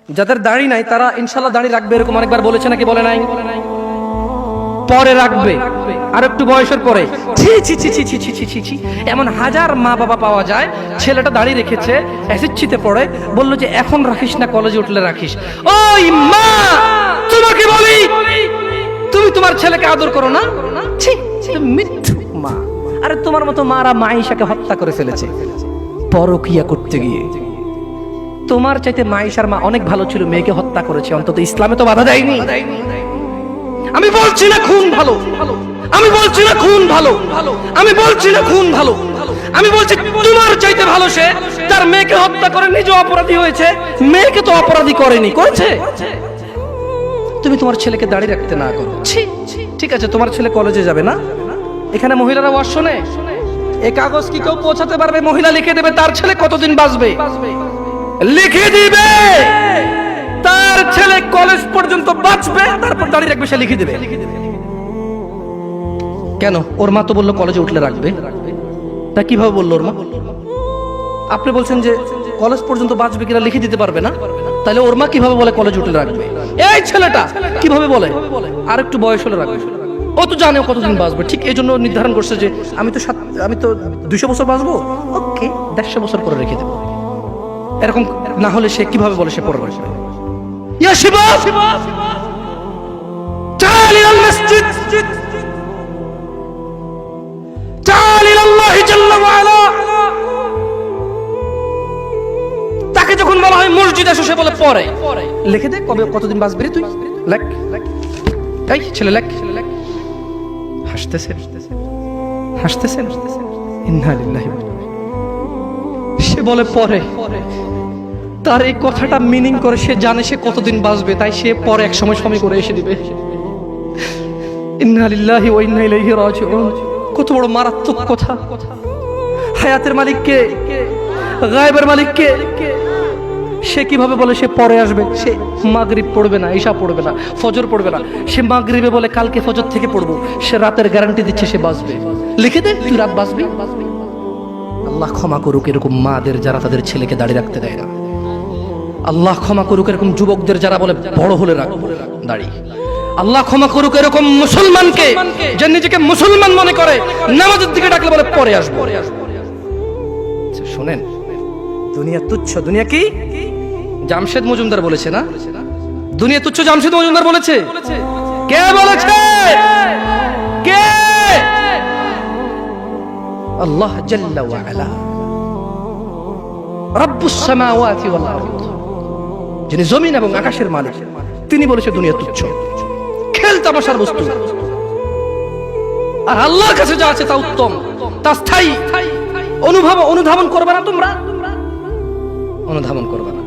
যাদের দাড়ি নাই তারা ইনশাআল্লাহ দাড়ি রাখবে, এরকম অনেকবার বলেছে নাকি বলে নাই? পরে রাখবে, আর একটু বয়সের পরে। ছি ছি ছি ছি ছি ছি ছি ছি ছি, এমন হাজার মা বাবা পাওয়া যায়, ছেলেটা দাড়ি রেখেছে, অ্যাসিডছিতে পড়ে, বললো যে এখন রাখিস না, কলেজে উঠলে রাখিস। ওই মা, তোমাকে বলি, তুমি তোমার ছেলেকে আদর করো না? ছি, মিথ্যু মা। আরে তোমার মতো মারা মাইশাকে হত্যা করে ফেলেছে পরকিয়া করতে গিয়ে। তোমার চাইতে মাইশার মা অনেক ভালো ছিল, মেয়েকে হত্যা করেছে, অন্তত ইসলামে তো বাধা দেয়নি। আমি বলছি না খুন ভালো, আমি বলছি না খুন ভালো, আমি বলছি না খুন ভালো, আমি বলছি তোমার চাইতে ভালো সে তার মেয়েকে হত্যা করে নিজে অপরাধী হয়েছে, মেয়েকে তো অপরাধী করেনি, করেছে। তুমি তোমার ছেলেকে দাঁড়িয়ে রাখতে না করো। ঠিক আছে, তোমার ছেলে কলেজে যাবে না, এখানে মহিলারা ওয়াজ শোনে, এই কাগজ কি কেউ পৌঁছাতে পারবে? মহিলা লিখে দেবে তার ছেলে কতদিন বাঁচবে, লিখে দিবে তার ছেলে কলেজ পর্যন্ত বাঁচবে, তারপর দাঁড়িয়ে রাখবে, সে লিখে দেবে। কেন? ওর মা তো বললো কলেজে উঠলে রাখবে, তা কিভাবে বললো ওর মা? আপনি বলছেন যে কলেজ পর্যন্ত বাঁচবে কিনা লিখে দিতে পারবে না, তাহলে ওর মা কিভাবে বলে কলেজ উঠলে রাখবে? এই ছেলেটা কিভাবে বলে আর একটু বয়স হলে রাখবে? ও তো জানে ও কতদিন বাঁচবে, ঠিক এই জন্য নির্ধারণ করছে যে আমি তো 200 বছর বাঁচবো, ওকে 150 বছর করে রেখে দেবো। এরকম না হলে সে কিভাবে বলে সে পরে বাঁচবে? ইয়া শিবাব, تعال إلى المسجد، تعال إلى الله جل وعلا। তাকে যখন বলা হয় মসজিদে এসে, সে বলে পরে। লিখে দে কবে কতদিন বাঁচবি রে তুই, লেখ। এই ছেলে লেখ। হাসতেছেন, হাসতেছেন, ইন্না লিল্লাহি। সে বলে পরে। তার এই কথাটা মিনিং করে সে জানে সে কতদিন বাঁচবে, তাই সে পরে এক সময় করে এসে দিবে। ইন্না লিল্লাহি ওয়া ইন্না ইলাইহি রাজিউন। কত বড় মারাত্মক কথা! হায়াতের মালিক কে? গায়েবের মালিক কে? সে কিভাবে বলে সে পরে আসবে? সে মাগরিব পড়বে না, ঈশা পড়বে না, ফজর পড়বে না, সে মাগরিবে বলে কালকে ফজর থেকে পড়বো, সে রাতের গ্যারান্টি দিচ্ছে সে বাঁচবে। লিখে দে তুই রাত বাঁচবি। আল্লাহ ক্ষমা করুক এরকম মাদের যারা তাদের ছেলেকে দাঁড়িয়ে রাখতে দেয় না। আল্লাহ ক্ষমা করুক এরকম যুবকদের যারা বলে বড় হলে রাখ দাড়ি। আল্লাহ ক্ষমা করুক এরকম মুসলমানকে যে নিজেকে মুসলমান মনে করে, নামাজের দিকে ডাকলে বলে পরে আসবো। শোনেন, দুনিয়া তুচ্ছ। দুনিয়া কি? জামশেদ মজুমদার বলেছে না, দুনিয়া তুচ্ছ। জামশেদ মজুমদার বলেছে? কে বলেছে? কে? আল্লাহ জাল্লা ওয়া আলা, রব্বুস সামাওয়াতি ওয়াল আরদ, যিনি জমিন এবং আকাশের মালিক, তিনি বলেছে দুনিয়া তুচ্ছ, খেল তামাশার বস্তু। আর আল্লাহর কাছে যা আছে তা উত্তম, তা স্থায়ী। অনুধাবন করবে না তোমরা, অনুধাবন করবে না।